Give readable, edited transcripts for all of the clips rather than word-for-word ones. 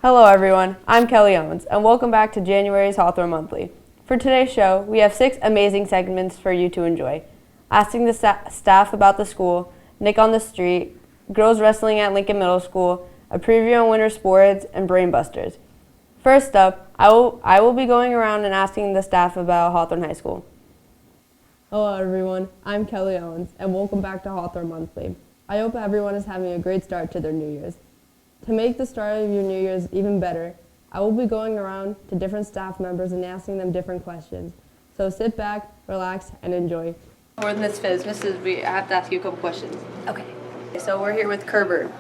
Hello everyone, I'm Kelly Owens, and welcome back to January's Hawthorne Monthly. For today's show, we have 6 amazing segments for you to enjoy. Asking the staff about the school, Nick on the Street, girls wrestling at Lincoln Middle School, a preview on winter sports, and Brain Busters. First up, I will be going around and asking the staff about Hawthorne High School. Hello everyone, I'm Kelly Owens, and welcome back to Hawthorne Monthly. I hope everyone is having a great start to their New Year's. To make the start of your New Year's even better, I will be going around to different staff members and asking them different questions. So sit back, relax, and enjoy. We're with Miss Fizz. Miss Fizz, I have to ask you a couple questions. Okay. So we're here with Kerber.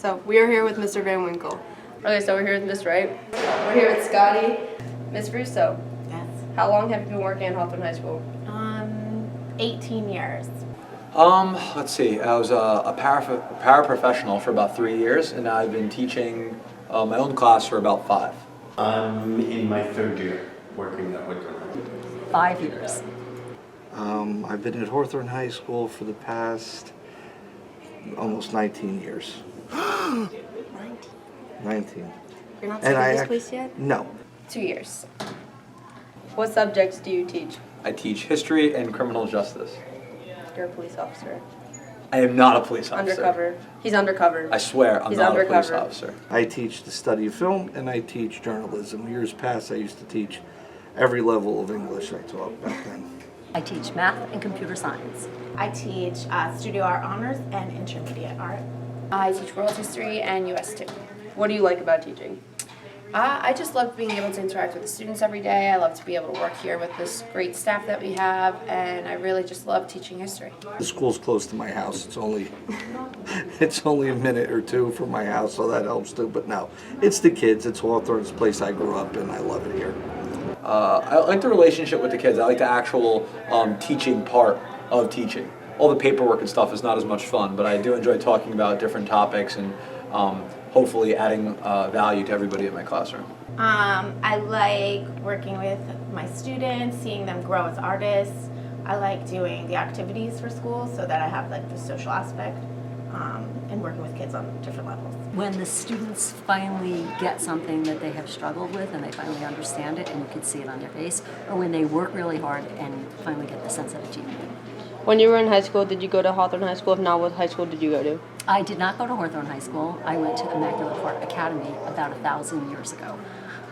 So we are here with Mr. Van Winkle. Okay, so we're here with Miss Wright. We're here with Scotty. Miss Russo. Yes. How long have you been working at Hawthorne High School? 18 years. Let's see. I was a paraprofessional for about 3 years, and I've been teaching my own class for about 5. I'm in my 3rd year working at Hawthorne. 5 years. I've been at Hawthorne High School for the past almost 19 years. 19. You're not And sick of this place yet? No. 2 years. What subjects do you teach? I teach history and criminal justice. You're a police officer. I am not a police officer. Undercover. He's undercover. I swear, I'm He's not undercover. a police officer. I teach the study of film and I teach journalism. Years past, I used to teach every level of English I taught back then. I teach math and computer science. I teach studio art honors and intermediate art. I teach world history and US too. What do you like about teaching? I just love being able to interact with the students every day. I love to be able to work here with this great staff that we have, and I really just love teaching history. The school's close to my house. It's only a minute or two from my house, so that helps too. But no, it's the kids. It's Hawthorne. It's the place I grew up in. I love it here. I like the relationship with the kids. I like the actual teaching part of teaching. All the paperwork and stuff is not as much fun, but I do enjoy talking about different topics and hopefully adding value to everybody in my classroom. I like working with my students, seeing them grow as artists. I like doing the activities for school so that I have like the social aspect and working with kids on different levels. When the students finally get something that they have struggled with and they finally understand it and you can see it on their face, or when they work really hard and finally get the sense of achievement. When you were in high school, did you go to Hawthorne High School? If not, what high school did you go to? I did not go to Hawthorne High School. I went to Immaculate Heart Academy about 1,000 years ago.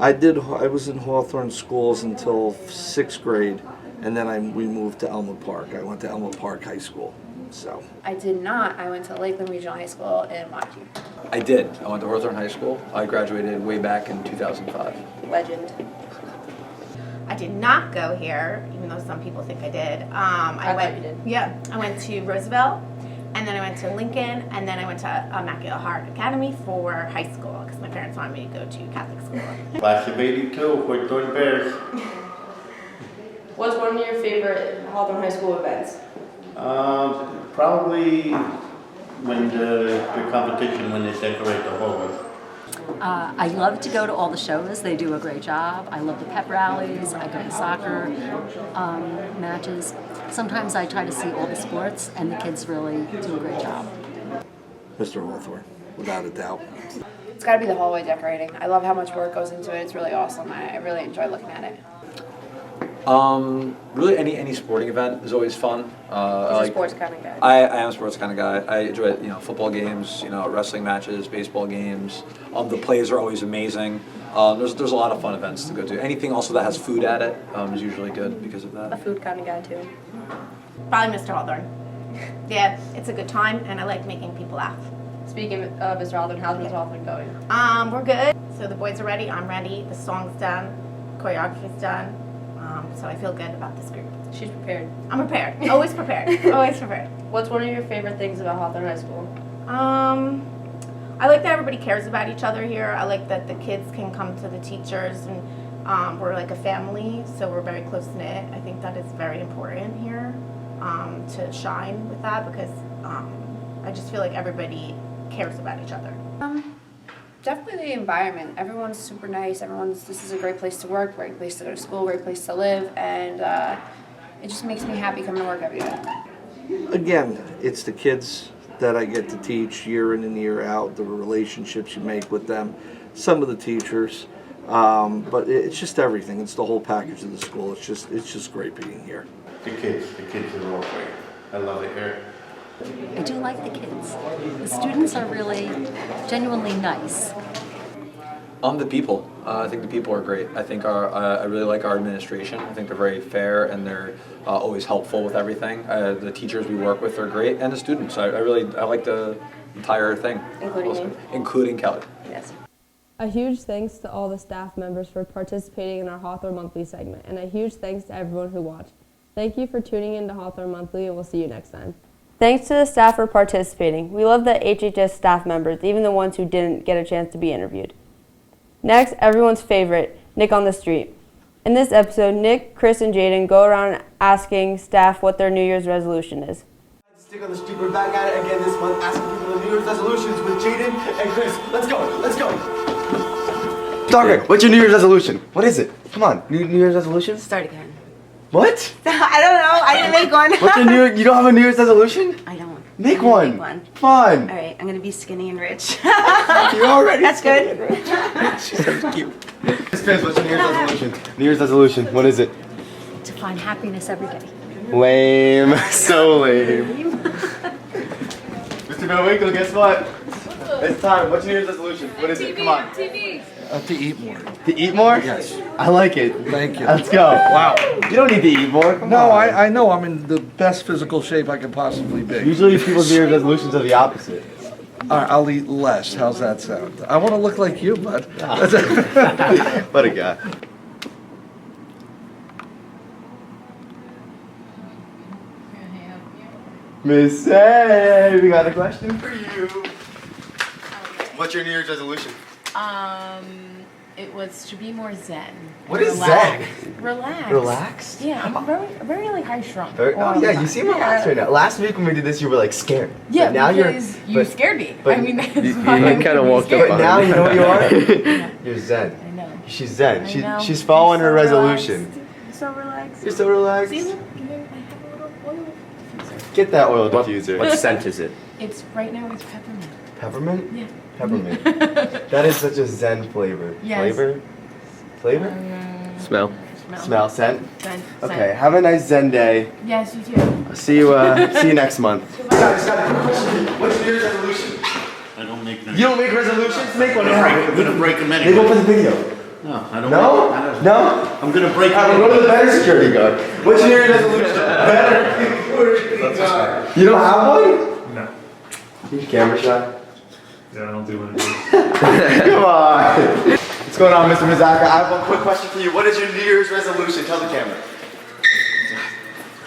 I was in Hawthorne schools until 6th grade, and then we moved to Elmwood Park. I went to Elmwood Park High School. So I did not. I went to Lakeland Regional High School in Watchung. I did. I went to Hawthorne High School. I graduated way back in 2005. Legend. I did not go here, even though some people think I did. I thought you did. Yeah, I went to Roosevelt, and then I went to Lincoln, and then I went to Immaculate Heart Academy for high school because my parents wanted me to go to Catholic school. Class of 82, Hawthorne Bears. What's one of your favorite Hawthorne High School events? Probably when the competition when they decorate the hallway. I love to go to all the shows. They do a great job. I love the pep rallies. I go to soccer matches. Sometimes I try to see all the sports, and the kids really do a great job. Mr. Hawthorne, without a doubt. It's got to be the hallway decorating. I love how much work goes into it. It's really awesome. I really enjoy looking at it. Really, any sporting event is always fun. He's a sports kind of guy. I am a sports kind of guy. I enjoy football games, wrestling matches, baseball games. The plays are always amazing. There's a lot of fun events to go to. Anything also that has food at it is usually good because of that. A food kind of guy too. Probably Mr. Hawthorne. Yeah, it's a good time, and I like making people laugh. Speaking of Mr. Hawthorne, how's Mr. Hawthorne going? We're good. So the boys are ready. I'm ready. The song's done. Choreography's done. So I feel good about this group. She's prepared. I'm prepared. Always prepared. Always prepared. What's one of your favorite things about Hawthorne High School? I like that everybody cares about each other here. I like that the kids can come to the teachers and we're like a family, so we're very close knit. I think that is very important here to shine with that because I just feel like everybody cares about each other. Definitely the environment. Everyone's super nice. This is a great place to work, great place to go to school, great place to live, and it just makes me happy coming to work every day. Again, it's the kids. that I get to teach year in and year out, the relationships you make with them, some of the teachers, but it's just everything. It's the whole package of the school. It's just great being here. The kids are all great. I love it here. I do like the kids. The students are really genuinely nice. The people. I think the people are great. I think I really like our administration. I think they're very fair and they're always helpful with everything. The teachers we work with are great, and the students. I like the entire thing. Including Kelly. Yes. A huge thanks to all the staff members for participating in our Hawthorne Monthly segment, and a huge thanks to everyone who watched. Thank you for tuning in to Hawthorne Monthly, and we'll see you next time. Thanks to the staff for participating. We love the HHS staff members, even the ones who didn't get a chance to be interviewed. Next, everyone's favorite, Nick on the Street. In this episode, Nick, Chris, and Jaden go around asking staff what their New Year's resolution is. Stick on the Street, we're back at it again this month, asking people the New Year's resolutions with Jaden and Chris. Let's go, let's go. Starter, what's your New Year's resolution? What is it? Come on, New Year's resolution? Start again. What? I don't know. I didn't make one. What's your you don't have a New Year's resolution? I don't. Make I'm gonna one. make one. Fun. All right, I'm gonna be skinny and rich. You're already That's good. She's so cute. Chris, what's your New Year's resolution? New Year's resolution, what is it? To find happiness every day. Lame. So lame. Mr. Bellwinkle, guess what? It's time. What's your New Year's resolution? What is it? Come on. To eat more. To eat more? Yes. I like it. Thank you. Let's go. Wow. You don't need to eat more. Come No, on. I know I'm in the best physical shape I can possibly be. Usually people's New Year's resolutions are the opposite. All right, I'll eat less. How's that sound? I want to look like you, bud. What a guy. Miss A, we got a question for you. What's your New Year's resolution? It was to be more zen. What is Relax. zen? Relax. Relaxed? Yeah, I'm very like high strung. Oh yeah, you seem relaxed right now. Last week when we did this, you were like scared. Yeah, But now because you but- scared me. but I mean, that's you why I'm kinda really walked scared. But now you know what you are? You're I zen. know. She's zen. I know. She's following her I'm so resolution. relaxed. So relaxed. You're so relaxed. See, look, I have a little oil diffuser. Get that oil diffuser. What scent is it? It's right now. It's peppermint. Peppermint? Yeah. Peppermint. That is such a zen flavor. Yes. Flavor? Flavor? Smell. Smell, scent? Zen. Okay, have a nice zen day. Yes, you too. See you next month. Guys, got a question. What's your New Year's resolution? I don't make them. You don't make resolutions? Make one. I'm gonna break them Make one for anyway. the video. No, I don't. No? I don't- No? I'm gonna break Alright, them. we'll go to the better security guard. What's your New Year's resolution? Better security guard. You don't have one? No. You camera shy? Yeah, I don't do one of these. Come on. What's going on, Mr. Mizaka? I have one quick question for you. What is your New Year's resolution? Tell the camera.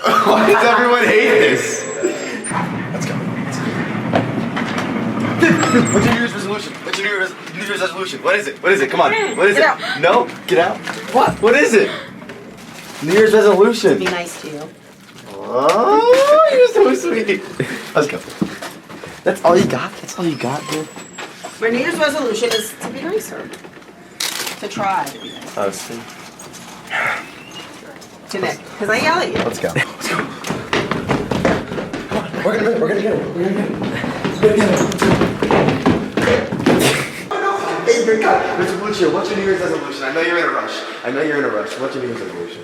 Why does everyone hate this? Let's go. What's your New Year's resolution? What's your New Year's resolution? What is it? What is it? Come on. What is it? Get out. No? Get out? What? What is it? New Year's resolution. Be nice to you. Oh, you're so sweet. Let's go. That's all you got? That's all you got, dude? My New Year's resolution is to be nicer. To try to be nice. Oh, see. To Nick. Because I yell at you. Let's go. Let's go. Come on. We're gonna get it. We're gonna get it. We're gonna get it. We're gonna get it. Hey, big guy. Mr. Lucio, what's your New Year's resolution? I know you're in a rush. I know you're in a rush. What's your New Year's resolution?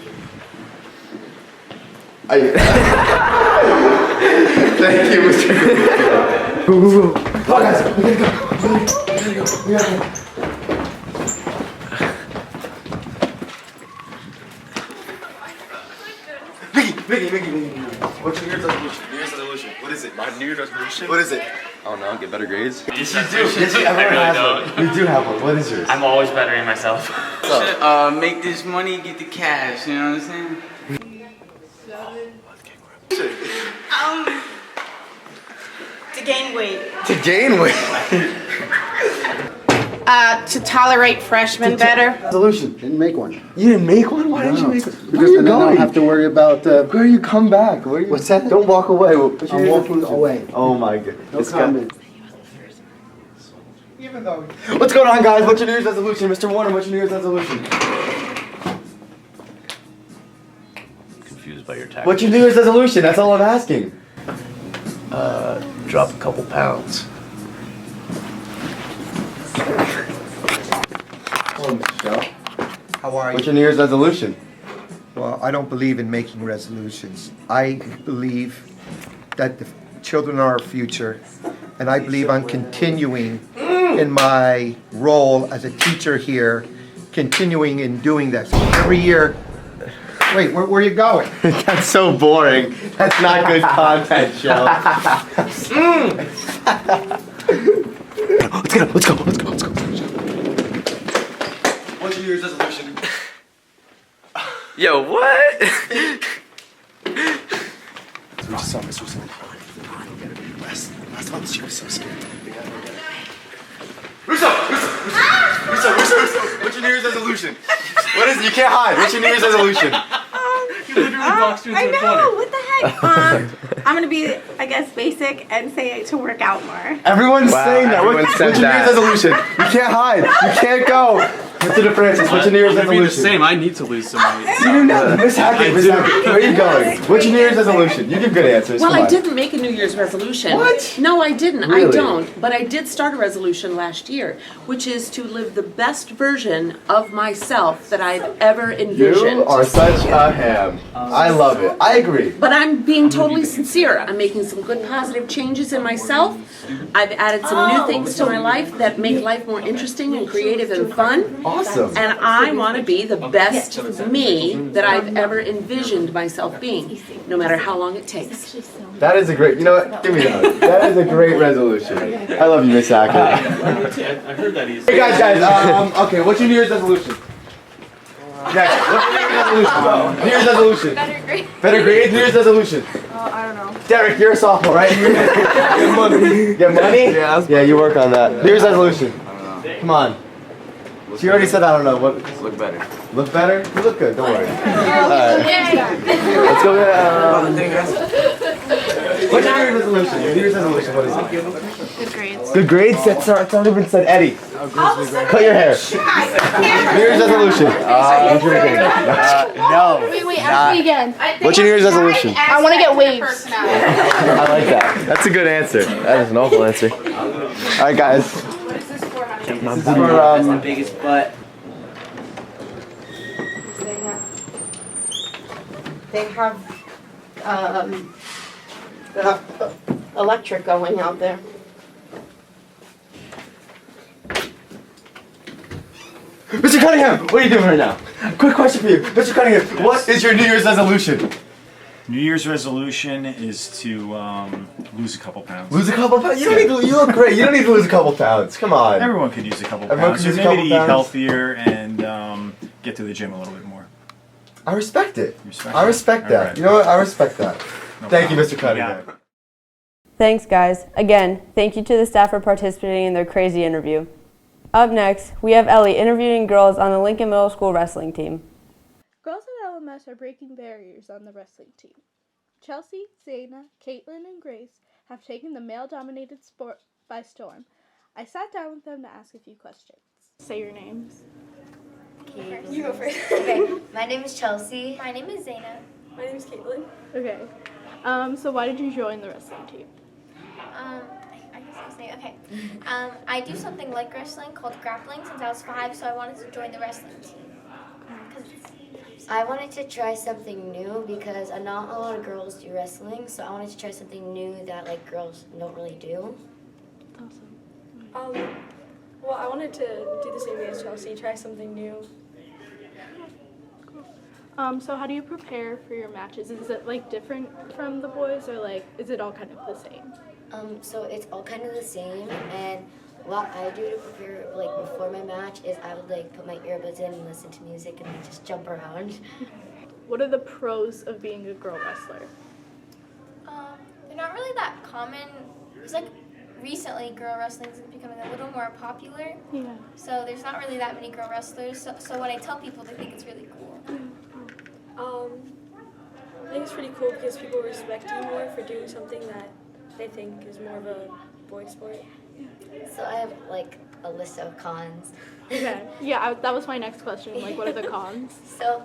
Thank you, Mr. Lucio. Go, go, go. Come on, guys. We gotta go. We gotta go. We gotta go. Mickey. What's your New Year's resolution? New Year's resolution. What is it? My New Year's resolution? What is it? Oh no, get better grades. Yes, you do. Yes, everyone has one. You do have one. What is yours? I'm always bettering myself. Make this money, get the cash, you know what I'm saying? To gain weight. To gain weight. To tolerate freshmen better. Resolution. Didn't make one. You didn't make one? Why didn't you make one? Where are Because you then I don't going? have to worry about. Where you come back? Where you? What's that? Don't walk away. What's your I'm New Year's walking resolution? away. Oh my god. No This guy- comment. What's going on, guys? What's your New Year's resolution? Mr. Warner, what's your New Year's resolution? Confused by your tactics. What's your New Year's resolution? That's all I'm asking. drop a couple pounds. Hello, Michelle. How are you? What's your New Year's resolution? Well, I don't believe in making resolutions. I believe that the children are our future, and I believe I'm continuing in my role as a teacher here, continuing in doing this. Every year, wait, where are you going? That's so boring. That's not good content, Shell. Let's go. What's your New Year's resolution? Yo, what? Last one, she was so scared. Russo! What's your New Year's resolution? What is it? You can't hide. What's your New Year's resolution? You literally boxed you into I a know, corner. what the heck? I'm gonna be, I guess, basic and say to work out more. Everyone's saying that. everyone What's said your New Year's that. resolution? You can't hide. You can't go. Mr. Francis, what's your New Year's I'm gonna be the resolution? same. I need to lose some weight. You do nothing. Miss Hackett, where are you going? What's your New Year's resolution? You give good answers. Well, Come I on. didn't make a New Year's resolution. What? No, I didn't. I Really? don't. But I did start a resolution last year, which is to live the best version of myself that I've ever envisioned. You are such a ham. I love it. I agree. But I'm being totally sincere. I'm making some good positive changes in myself. I've added some new things to my life that make life more interesting and creative and fun. Awesome. And I want to be the best me that I've ever envisioned myself being, no matter how long it takes. That is a great, you know what? Give me that. That is a great resolution. I love you, Miss Hackett. I heard that easy. Hey guys, okay, what's your New Year's resolution? Next, what's your New Year's resolution? New Year's resolution. Better grade. Better grades, New Year's resolution. I don't know. Derek, you're a sophomore, right? Get money. Get money? Yeah, you work on that. New Year's resolution. Come on. She already said I don't know. What? Look better. Look better? You look good, don't worry. Alright. Let's go. What's your New Year's resolution? New Year's resolution, what is it? Good grades. Good grades? That's not even said Eddie. Cut your hair. New Year's resolution. What's your no. Wait, ask me again. What's your New Year's resolution? I want to get waves. I like that. That's a good answer. That is an awful answer. Alright guys. What is this for? This is for biggest butt. They have electric going out there. Mr. Cunningham, what are you doing right now? Quick question for you. Mr. Cunningham, what is your New Year's resolution? New Year's resolution is to lose a couple pounds. Lose a couple pounds? You don't need to, you look great. You don't need to lose a couple pounds. Come on. Everyone could use a couple Everyone pounds. could use a Maybe couple to eat pounds. healthier and get to the gym a little bit more. I respect it. Respect I it? respect that. Alright. You know what? I respect that. No Thank you, problem. Mr. Cunningham. got it. Thanks, guys. Again, thank you to the staff for participating in their crazy interview. Up next, we have Ellie interviewing girls on the Lincoln Middle School wrestling team. Girls at LMS are breaking barriers on the wrestling team. Chelsea, Zaina, Caitlin, and Grace have taken the male-dominated sport by storm. I sat down with them to ask a few questions. Say your names. You go first. Okay, my name is Chelsea. My name is Zaina. My name is Caitlin. Okay. So why did you join the wrestling team? I guess I say okay. I do something like wrestling called grappling since I was 5, so I wanted to join the wrestling team. I wanted to try something new because not a lot of girls do wrestling, so I wanted to try something new that like girls don't really do. Awesome. Well, I wanted to do the same thing as Chelsea, try something new. So how do you prepare for your matches? Is it like different from the boys, or like is it all kind of the same? So it's all kind of the same, and what I do to prepare like before my match is I would like put my earbuds in and listen to music and then just jump around. What are the pros of being a girl wrestler? They're not really that common. It's like recently girl wrestling is becoming a little more popular. Yeah. So there's not really that many girl wrestlers. So when I tell people, they think it's really cool. I think it's pretty cool because people respect you more for doing something that they think is more of a boy sport. So I have like a list of cons. Okay. Yeah, that was my next question. Like, what are the cons? So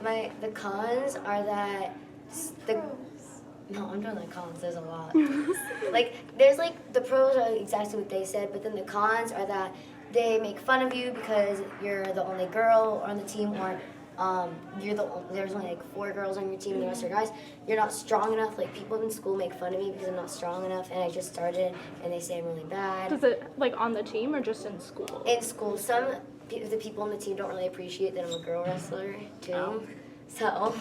the cons are that No, I'm doing the cons. There's a lot. Like, there's like, the pros are exactly what they said, but then the cons are that they make fun of you because you're the only girl on the team, or there's only like 4 girls on your team and the rest are guys. You're not strong enough. Like, people in school make fun of me because I'm not strong enough, and I just started, and they say I'm really bad. Is it like on the team or just in school? In school, some of the people on the team don't really appreciate that I'm a girl wrestler too. Oh. So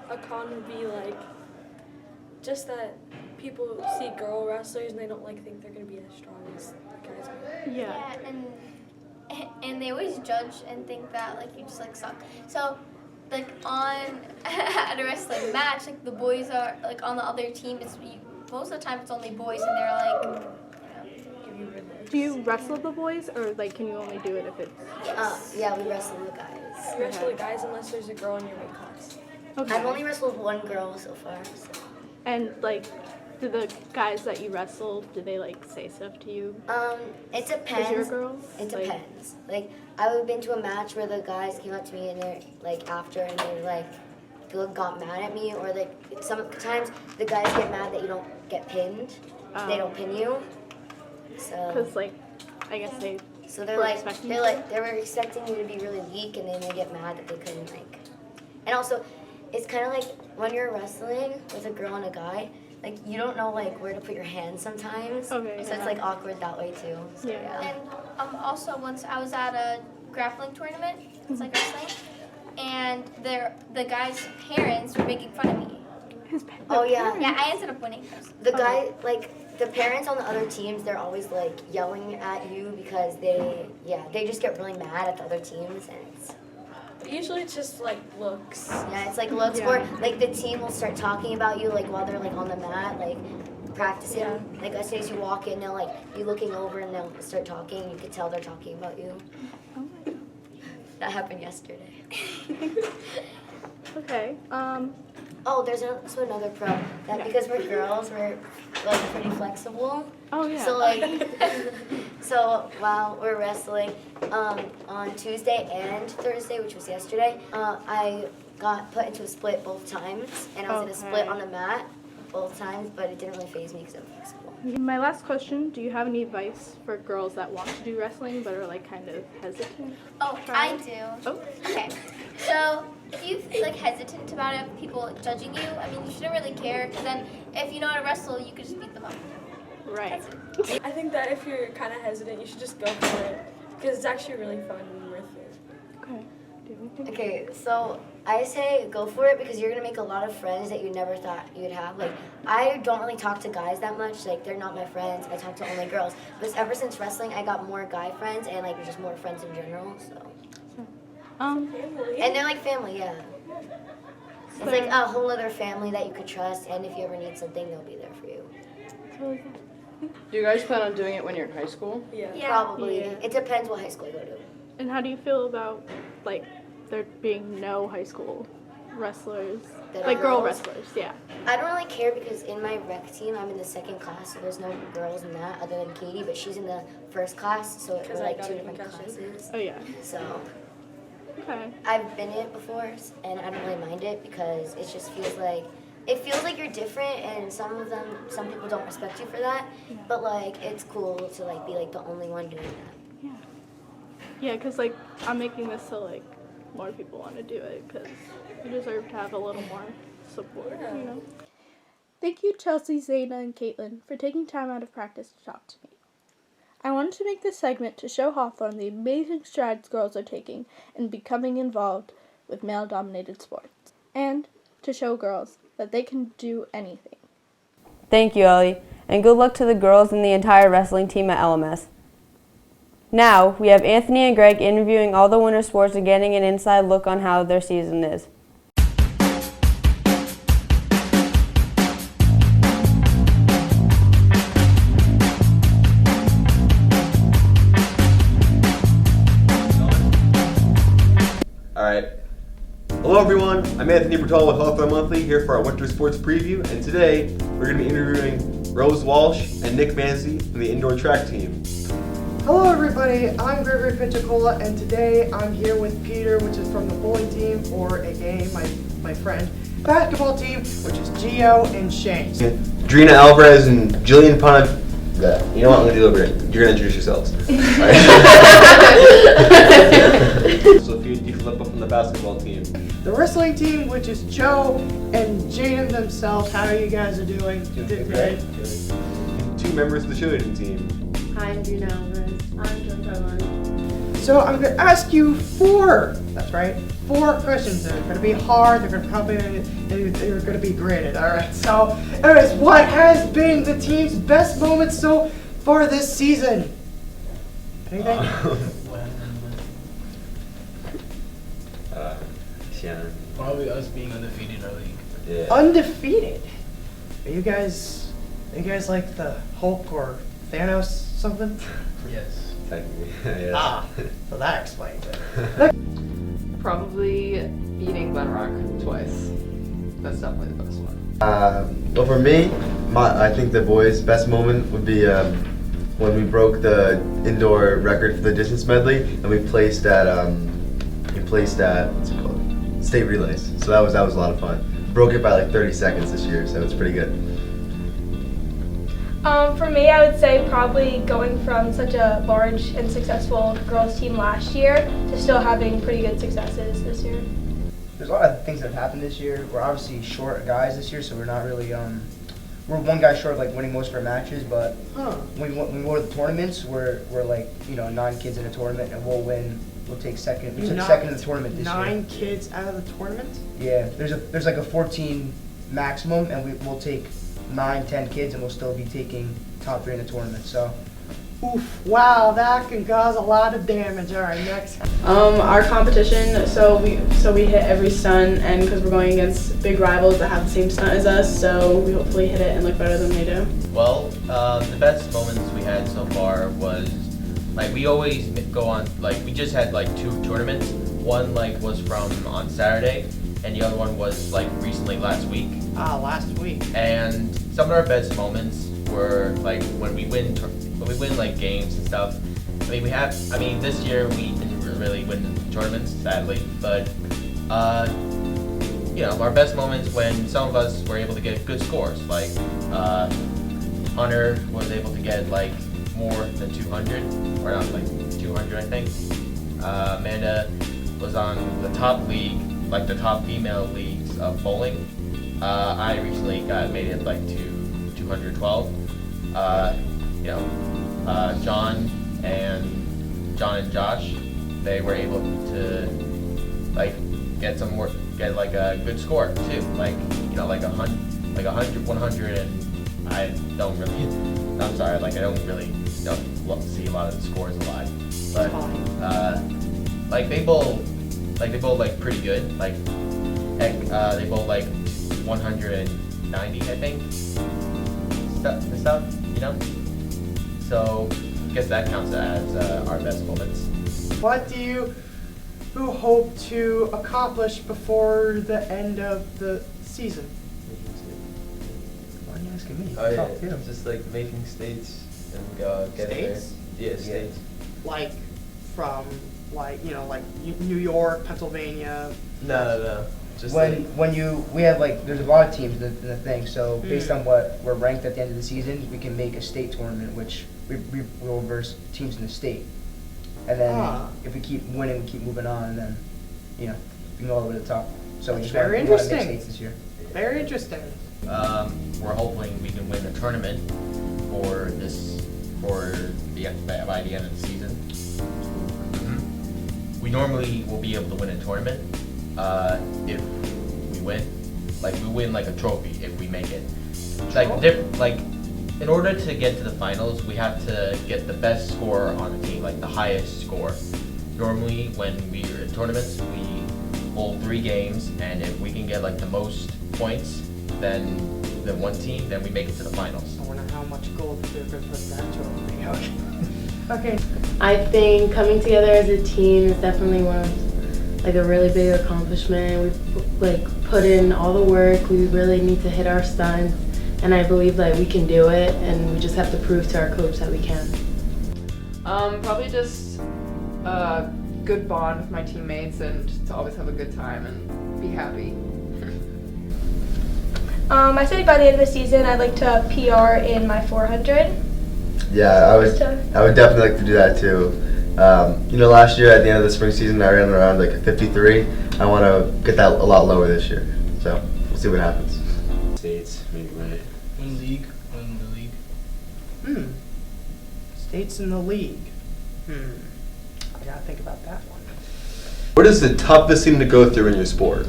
A con would be like just that people see girl wrestlers and they don't like think they're gonna be as strong as the guys are. Yeah. And they always judge and think that like you just like suck. So like on at a wrestling match, like the boys are like on the other team. Most of the time it's only boys, and they're like. Do you wrestle the boys, or like can you only do it if it's? yeah, we wrestle the guys. You wrestle the guys unless there's a girl in your weight class. Okay. I've only wrestled 1 girl so far. So. And like, do the guys that you wrestle, do they like say stuff to you? It depends. Is your girls? It depends. Like, I've been to a match where the guys came up to me and they're like after, and they like got mad at me, or like sometimes the guys get mad that you don't get pinned. They don't pin you. So. Because like, I guess they. So they were expecting you to be really weak, and then they get mad that they couldn't like. And also, it's kind of like when you're wrestling with a girl and a guy, like you don't know like where to put your hands sometimes. Okay. So it's like awkward that way too. So, And also once I was at a grappling tournament, it's like wrestling, and the guy's parents were making fun of me. Oh yeah. Yeah, I ended up winning. The guy, like the parents on the other teams, they're always like yelling at you because they just get really mad at the other teams, and Usually it's just like looks. Yeah, it's like looks, or like the team will start talking about you like while they're like on the mat, like practicing. Yeah. Like as soon as you walk in, they'll like be looking over and they'll start talking. You can tell they're talking about you. That happened yesterday. Okay. Oh, there's also another pro that because we're girls, we're like pretty flexible. Oh yeah. So like, so while we're wrestling, on Tuesday and Thursday, which was yesterday, I got put into a split both times, and I was in a split on the mat both times, but it didn't really faze me because I'm flexible. My last question, do you have any advice for girls that want to do wrestling but are like kind of hesitant? Oh, I do. Oh. Okay. So if you feel like hesitant about it, people judging you, I mean, you shouldn't really care, because then if you know how to wrestle, you could just beat them up. Right. I think that if you're kind of hesitant, you should just go for it, because it's actually really fun and worth it. Okay. Okay, so I say go for it because you're gonna make a lot of friends that you never thought you'd have. Like, I don't really talk to guys that much. Like, they're not my friends. I talk to only girls. But ever since wrestling, I got more guy friends and like just more friends in general. So. And they're like family, yeah. It's like a whole other family that you could trust, and if you ever need something, they'll be there for you. Do you guys plan on doing it when you're in high school? Yeah. Probably. Yeah. It depends what high school you go to. And how do you feel about like there being no high school wrestlers, like girl wrestlers? Yeah. I don't really care because in my rec team, I'm in the second class, so there's no girls in that other than Katie, but she's in the first class, so we're like 2 different classes. Oh yeah. So. Okay. I've been in it before, and I don't really mind it because it just feels like you're different, and some people don't respect you for that. Yeah. But like, it's cool to like be like the only one doing that. Yeah. Yeah, because like I'm making this so like more people want to do it because you deserve to have a little more support, you know. Thank you, Chelsea, Zaina, and Caitlin, for taking time out of practice to talk to me. I wanted to make this segment to show Hawthorne the amazing strides girls are taking in becoming involved with male-dominated sports, and to show girls that they can do anything. Thank you, Ellie, and good luck to the girls and the entire wrestling team at LMS. Now, we have Anthony and Greg interviewing all the winter sports and getting an inside look on how their season is. Alright. Hello everyone, I'm Anthony Bertal with Hawthorne Monthly here for our winter sports preview, and today we're going to be interviewing Rose Walsh and Nick Manzi from the indoor track team. Hello everybody, I'm Gregory Pensacola, and today I'm here with Peter, which is from the bowling team, or aka my friend, basketball team, which is Gio and Shane. Drina Alvarez and Jillian Pana. You know what? I'm gonna do it over here. You're gonna introduce yourselves. Alright. So if you flip up from the basketball team. The wrestling team, which is Joe and Jaden themselves. How are you guys doing? Doing great. And 2 members of the cheerleading team. Hi, I'm Drina Alvarez. I'm Joe Carlani. So I'm gonna ask you 4. That's right. 4 questions. They're gonna be hard. They're gonna be graded. All right. So, anyways, what has been the team's best moment so far this season? Anything? Shannon. Probably us being undefeated in our league. Yeah. Undefeated. Are you guys like the Hulk or Thanos something? Yes. Technically, yes. Ah, so that explains it. Probably beating Glenrock twice. That's definitely the best one. Well, for me, I think the boys' best moment would be when we broke the indoor record for the distance medley, and we placed at what's it called? State relays. So that was a lot of fun. Broke it by like 30 seconds this year, so it's pretty good. For me, I would say probably going from such a large and successful girls team last year to still having pretty good successes this year. There's a lot of things that have happened this year. We're obviously short guys this year, so we're not really we're one guy short of like winning most of our matches. But when we go to the tournaments, we're like 9 kids in a tournament, and we'll win. We'll take second. We took second in the tournament this year. 9 kids out of the tournament? Yeah, there's like a 14 maximum, and we'll take 9, 10 kids, and we'll still be taking top 3 in the tournament. So. Oof! Wow, that can cause a lot of damage. All right, next. Our competition. So we hit every stunt, and because we're going against big rivals that have the same stunt as us, so we hopefully hit it and look better than they do. Well, the best moments we had so far was like we always go on we just had 2 tournaments. One was from on Saturday, and the other one was recently last week. Last week. And some of our best moments were when we win games and stuff. This year we didn't really win tournaments, sadly, but our best moments when some of us were able to get good scores. Hunter was able to get more than 200, or not 200, I think. Amanda was on the top league, the top female leagues of bowling. I recently made it to 212. John and Josh, they were able to get a good score too, 100, 100, and I don't really see a lot of the scores a lot, but they bowl pretty good, they bowl 190, I think, stuff, so I guess that counts as our best moments. What do you hope to accomplish before the end of the season? Why are you asking me? Yeah. Just making states and getting there. States? Yeah, states. From New York, Pennsylvania. No. Just we have there's a lot of teams in the thing, so based on what we're ranked at the end of the season, we can make a state tournament, which we will verse teams in the state, and then if we keep winning, we keep moving on, and then we can go all the way to the top. So we just want to make states this year. Very interesting. We're hoping we can win a tournament by the end of the season. We normally will be able to win a tournament if we win. We win a trophy if we make it. In order to get to the finals, we have to get the best score on the team, the highest score. Normally, when we are in tournaments, we bowl 3 games, and if we can get the most points than one team, then we make it to the finals. I wonder how much gold they're going to put that trophy. Okay. I think coming together as a team is definitely one of a really big accomplishment. We've put in all the work. We really need to hit our stunts, and I believe we can do it, and we just have to prove to our coach that we can. Probably just a good bond with my teammates and just to always have a good time and be happy. I said by the end of the season, I'd like to PR in my 400. Yeah, I would definitely like to do that too. Last year at the end of the spring season, I ran around like a 53. I want to get that a lot lower this year. So we'll see what happens. States, maybe right. Win the league. States in the league. I gotta think about that one. What is the toughest thing to go through in your sport?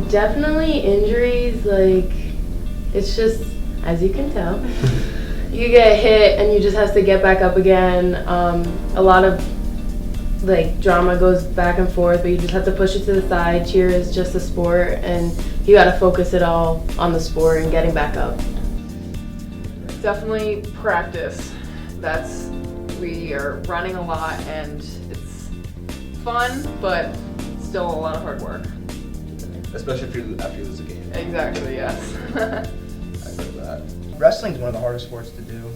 Definitely injuries. Like, it's just, as you can tell, you get hit and you just have to get back up again. A lot of like drama goes back and forth, but you just have to push it to the side. Cheer is just a sport, and you got to focus it all on the sport and getting back up. Definitely practice. We are running a lot and it's fun, but still a lot of hard work. Especially after you lose a game. Exactly, yes. I feel that. Wrestling's one of the hardest sports to do.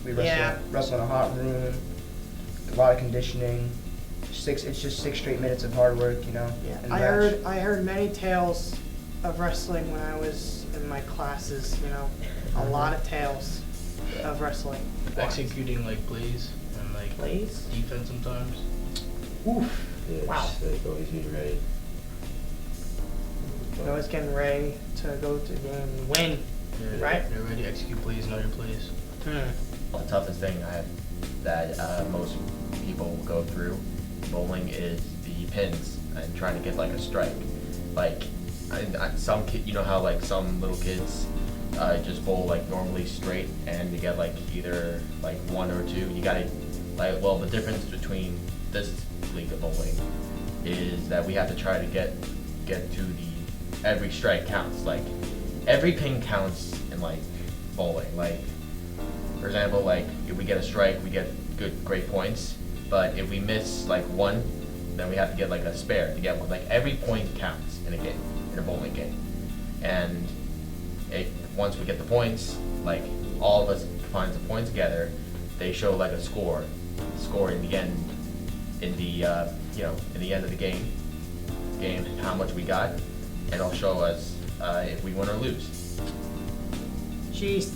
We wrestle in a hot room, a lot of conditioning. It's just 6 straight minutes of hard work. Yeah, I heard many tales of wrestling when I was in my classes. A lot of tales of wrestling. Executing like plays and like defense sometimes. Oof. Yeah, wow. Like always being ready. Always getting ready to go to the game and win. Yeah, right? You're ready to execute plays, know your plays. The toughest thing that most people will go through bowling is the pins and trying to get like a strike. Like some kid, how like some little kids just bowl like normally straight and you get like either like 1 or 2. You gotta the difference between this league of bowling is that we have to try to get to every strike counts. Like every pin counts in like bowling. Like for example, like if we get a strike, we get great points. But if we miss like 1, then we have to get like a spare to get 1. Like every point counts in a game, in a bowling game. And once we get the points, like all of us find the points together, they show like a score in the end, in the end of the game, how much we got, and it'll show us if we win or lose. Jeez,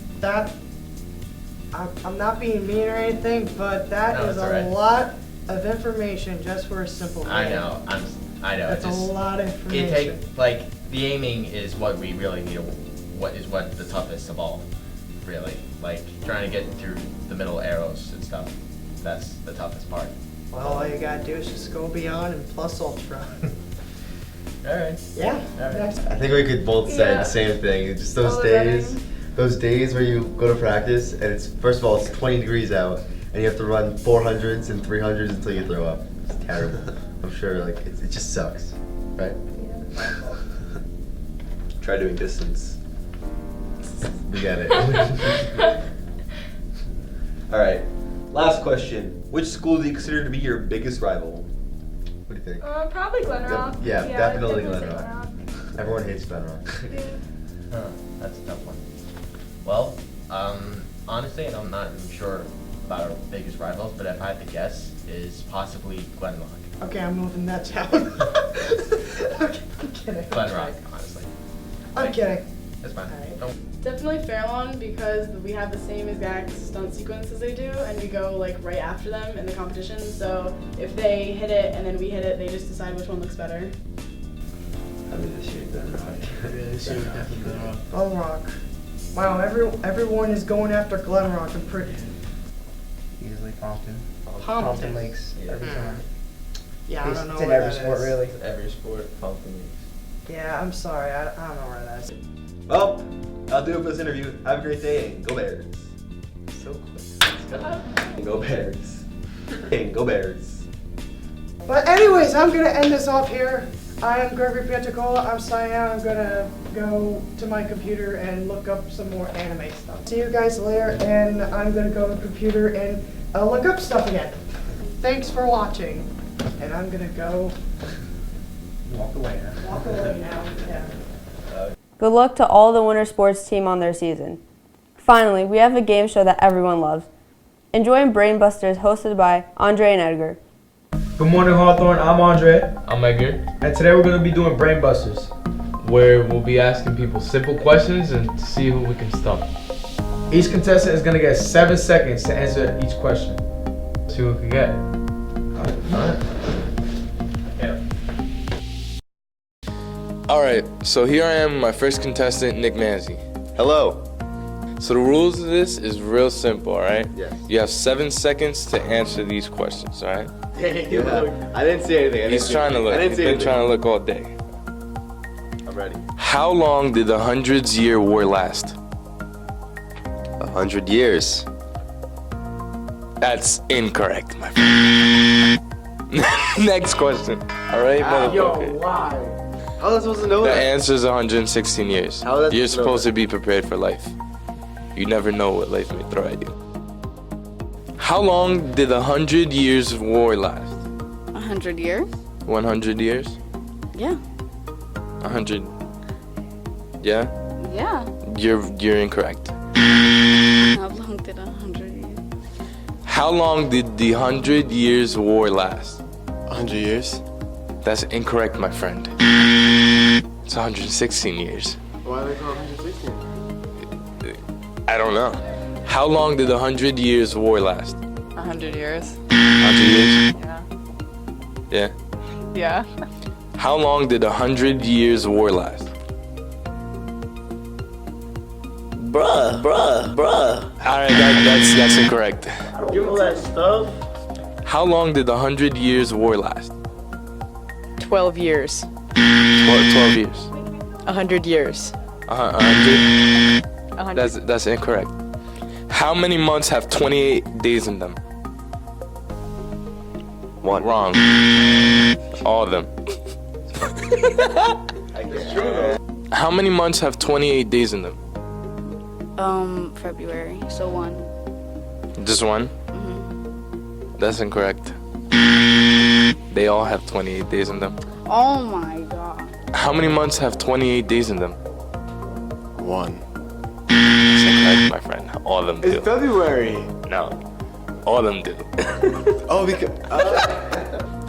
I'm not being mean or anything, but that is a right. lot of information just for a simple game. I know. That's a lot of information. The aiming is what we really need. What the toughest of all, really. Like trying to get through the middle arrows and stuff. That's the toughest part. Well, all you gotta do is just go beyond and plus ultra. All right. Yeah. All right. I think we could both say the same thing. Just those days where you go to practice and it's first of all it's 20 degrees out and you have to run 400s and 300s until you throw up. It's terrible. I'm sure it just sucks, right? Yeah. Try doing distance. We get it. All right. Last question. Which school do you consider to be your biggest rival? What do you think? Probably Glen Rock. Definitely Glen Rock. Everyone hates Glen Rock. That's a tough one. Well, honestly, and I'm not even sure about our biggest rivals, but if I had to guess, is possibly Glen Rock. Okay, I'm moving that down. Okay, I'm kidding. Glen Rock, honestly. I'm kidding. That's fine. Definitely Fairlawn because we have the same exact stunt sequence as they do, and we go like right after them in the competition. So if they hit it and then we hit it, they just decide which one looks better. I mean, this year, Glen Rock. Yeah, this year definitely Glen Rock. Glen Rock. Wow, everyone is going after Glen Rock. I'm pretty. Usually Compton. Compton Lakes every time. Yeah, I don't know It's in where every that sport, is. really. Every sport, Compton Lakes. Yeah, I'm sorry. I don't know where that is. Well, I'll do it for this interview. Have a great day and go Bears. So quick. Go Bears. And go Bears. But anyways, I'm gonna end this off here. I am Gregory Pieticola. I'm signing out. I'm gonna go to my computer and look up some more anime stuff. See you guys later, and I'm gonna go to the computer and look up stuff again. Thanks for watching, and I'm gonna go Walk away now. walk away now. Yeah. Good luck to all the winter sports team on their season. Finally, we have a game show that everyone loves. Enjoy Brain Busters hosted by Andre and Edgar. Good morning, Hawthorne. I'm Andre. I'm Edgar. And today we're going to be doing Brain Busters. where we'll be asking people simple questions and see who we can stump. Each contestant is gonna get 7 seconds to answer each question. See who we can get. Alright. Alright, so here I am, my first contestant, Nick Manzi. Hello. So the rules of this is real simple, alright? Yes. You have 7 seconds to answer these questions, alright? Yeah. I didn't see anything. He's trying to look. He's been trying to look all day. I'm ready. How long did the 100-year war last? 100 years. That's incorrect, my friend. Next question. Alright, motherfucker. why? How was I supposed to know The that? answer is 116 years. How was I You're supposed to know supposed to be prepared for life. You never know what life may throw at you. How long did the 100 years war last? 100 years? 100 years? Yeah. 100. Yeah? Yeah. You're incorrect. How long did 100 years? How long did the 100 years war last? 100 years? That's incorrect, my friend. It's 116 years. Why are they called 116? I don't know. How long did the 100 years war last? 100 years. 100 years? Yeah. Yeah. Yeah. How long did the 100 years war last? Bruh. Alright, that's incorrect. You all that stuff? How long did the 100 years war last? 12 years. 12 years. 100 years. 100? 100. That's incorrect. How many months have 28 days in them? One. Wrong. All of them. How many months have 28 days in them? February. So 1. Just one? That's incorrect. They all have 28 days in them. Oh my god. How many months have 28 days in them? 1. That's incorrect, my friend. All of them do. It's February. No. All of them do. Oh, because.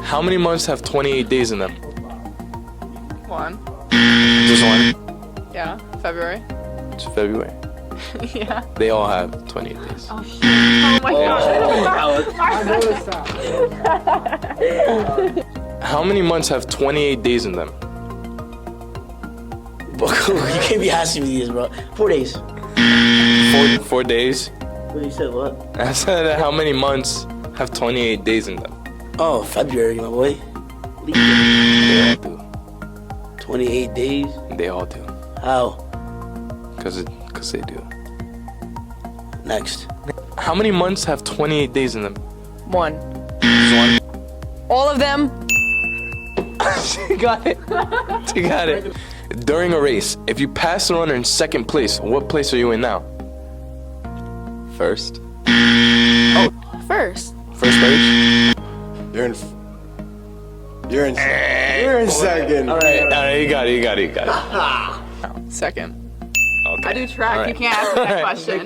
How many months have 28 days in them? 1. Just one? Yeah. February. It's February. Yeah. They all have 28 days. Oh shit. Oh my god. How many months have 28 days in them? You can't be asking me these, bro. 4 days. 4 days? What you said, what? I said how many months have 28 days in them? Oh, February, my boy. They all do. 28 days? They all do. How? Cause they do. Next. How many months have 28 days in them? 1. Just one? All of them. She got it. She got it. During a race, if you pass the runner in second place, what place are you in now? First. Oh, First. first place? You're in second. All right, you got it. Second. Okay. I do track. All right. You can't ask me that question.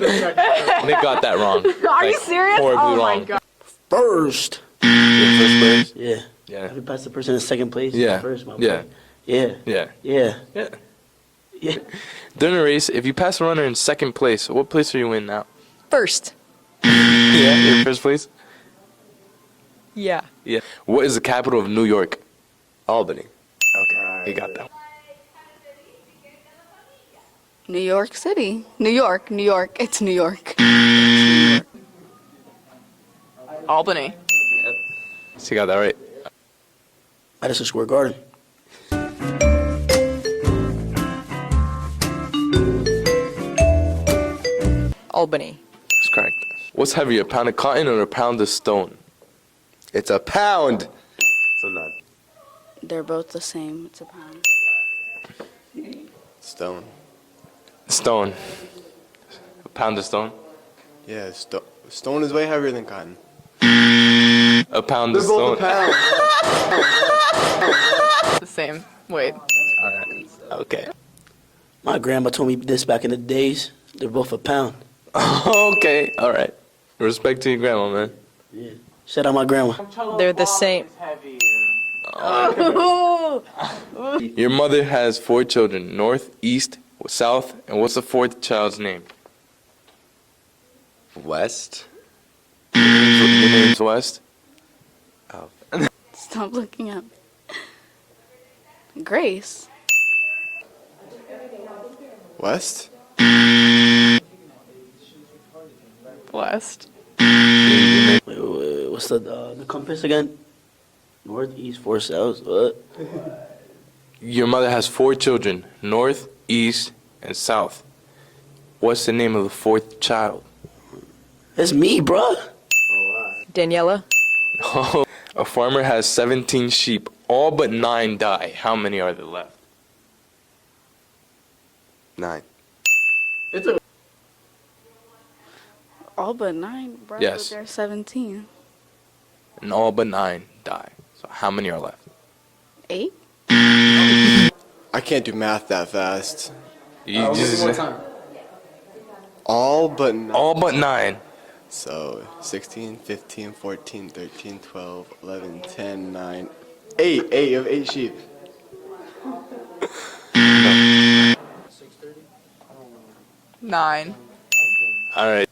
Nick got that wrong. Are you serious? Horribly Oh my wrong. god. First. You're first place? Yeah. Yeah. If you pass the person in second place, Yeah. first, my boy. Yeah. Yeah. Yeah. Yeah. Yeah. Yeah. During a race, if you pass the runner in second place, what place are you in now? First. Yeah, you're first place? Yeah. Yeah. What is the capital of New York? Albany. Okay, you got that. New York City. New York. It's New York. Albany. So you got that right. Madison Square Garden. Albany. That's correct. What's heavier, a pound of cotton or a pound of stone? It's a pound. So not. They're both the same. It's a pound. Stone. Stone. A pound of stone? Yeah, stone is way heavier than cotton. A pound They're of both stone. a pound. The same. Wait. Alright. Okay. My grandma told me this back in the days. They're both a pound. Okay. Alright. Respect to your grandma, man. Yeah. Shout out my grandma. They're the same. Your mother has 4 children, north, east, south, and what's the 4th child's name? West. Your name's West? Oh. Stop looking up. Grace. West. West. Wait, what's the compass again? North, east, 4 south. What? Your mother has 4 children, north, east, and south. What's the name of the 4th child? It's me, bruh. Daniela. A farmer has 17 sheep. All but 9 die. How many are there left? 9. All but 9, bro. Yes. But there's 17. And all but 9 die. So how many are left? 8? I can't do math that fast. You just All but 9. all but 9. So 16, 15, 14, 13, 12, 11, 10, 9, 8. 8 of 8 sheep. 9. All right.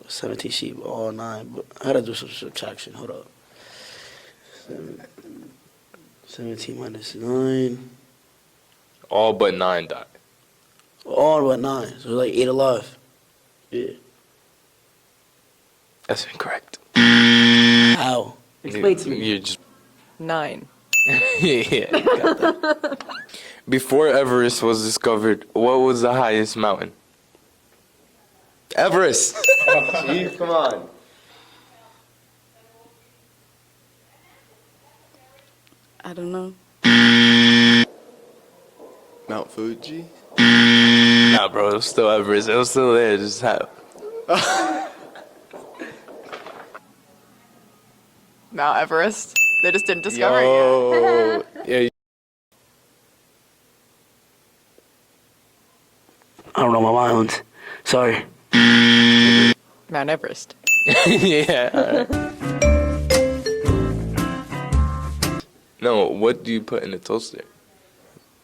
17 sheep, all 9. But I gotta do some subtraction. Hold up. 17 minus 9. All but 9 die. All but 9. So like 8 alive. Yeah. That's incorrect. How? Explain to me. You're just 9. yeah. Got that. Before Everest was discovered, what was the highest mountain? Everest. Jeez, come on. I don't know. Mount Fuji. Nah, bro, it was still Everest. It was still there. Just how? Mount Everest. They just didn't discover it Yo. Yeah. I don't know my mind. Sorry. yet. Mount Everest. Yeah. All right. No, what do you put in the toaster?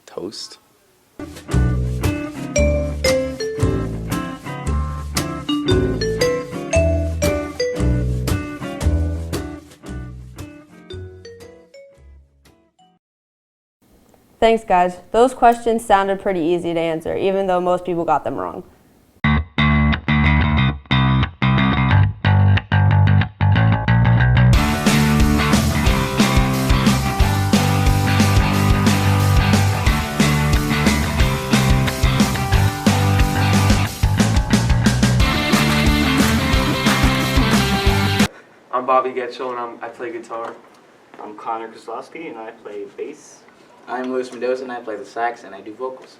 Toast? Thanks, guys. Those questions sounded pretty easy to answer, even though most people got them wrong. I'm Bobby Getchell and I play guitar. I'm Connor Kozlowski and I play bass. I'm Luis Mendoza and I play the sax and I do vocals.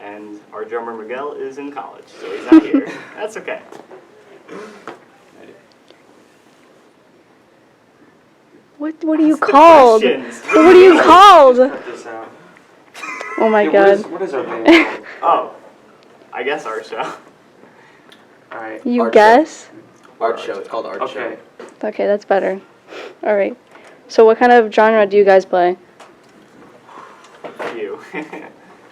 And our drummer Miguel is in college, so he's not here. That's okay. What are you called? What are you called? Cut this out. Oh my Yeah, god. What is our band called? Oh, I guess our show. Alright. You Art guess? Art show. It's called Art Show. Okay, that's better. Alright. So what kind of genre do you guys play? You.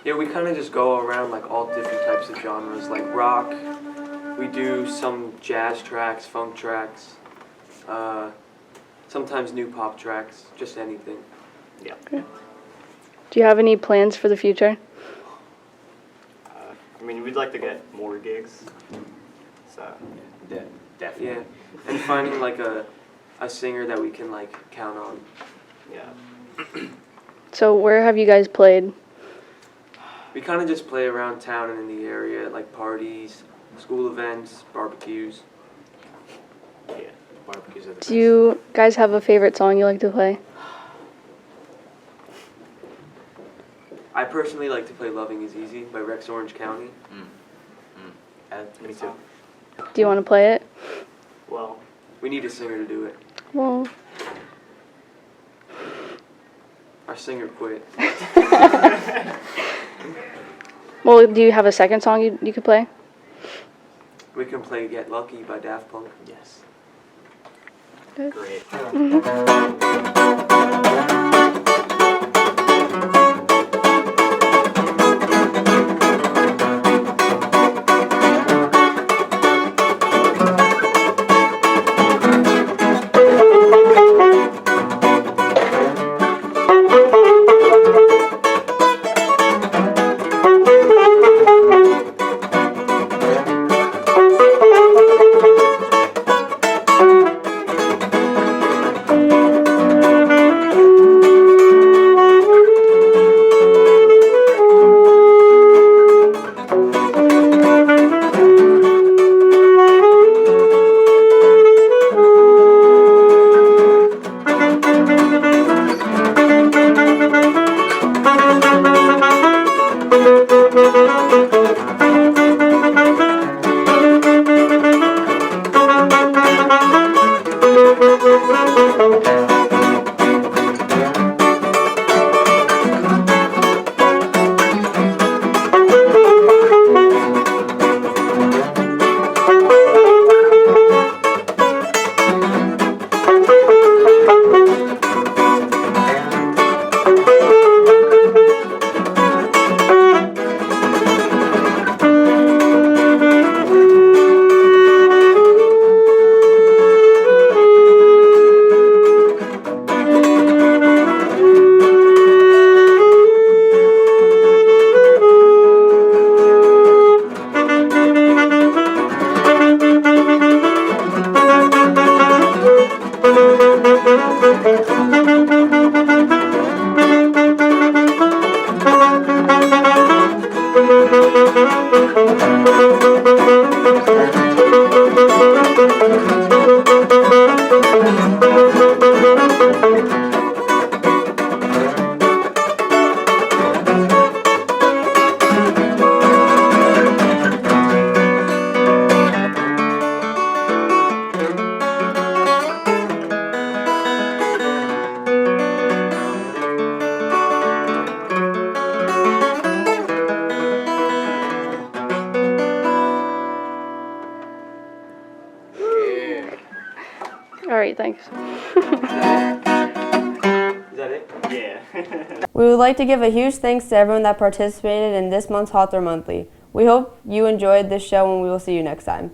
Yeah, we kind of just go around like all different types of genres, like rock. We do some jazz tracks, funk tracks, sometimes new pop tracks, just anything. Yeah. Okay. Do you have any plans for the future? I mean, we'd like to get more gigs. So. Yeah, definitely. Yeah, and finding like a singer that we can like count on. Yeah. So where have you guys played? We kind of just play around town and in the area, at, like parties, school events, barbecues. Yeah, barbecues are the Do you guys have a favorite song you like to play? I personally like to play Loving Is Easy by Rex Orange County. Me too. Do you want to play it? Well, we need a singer to do it. Well, Our singer quit. well, do you have a second song you could play? We can play Get Lucky by Daft Punk. Yes. Good. Great. All right, thanks. Is that it? Yeah. We would like to give a huge thanks to everyone that participated in this month's Hawthorne Monthly. We hope you enjoyed this show and we will see you next time.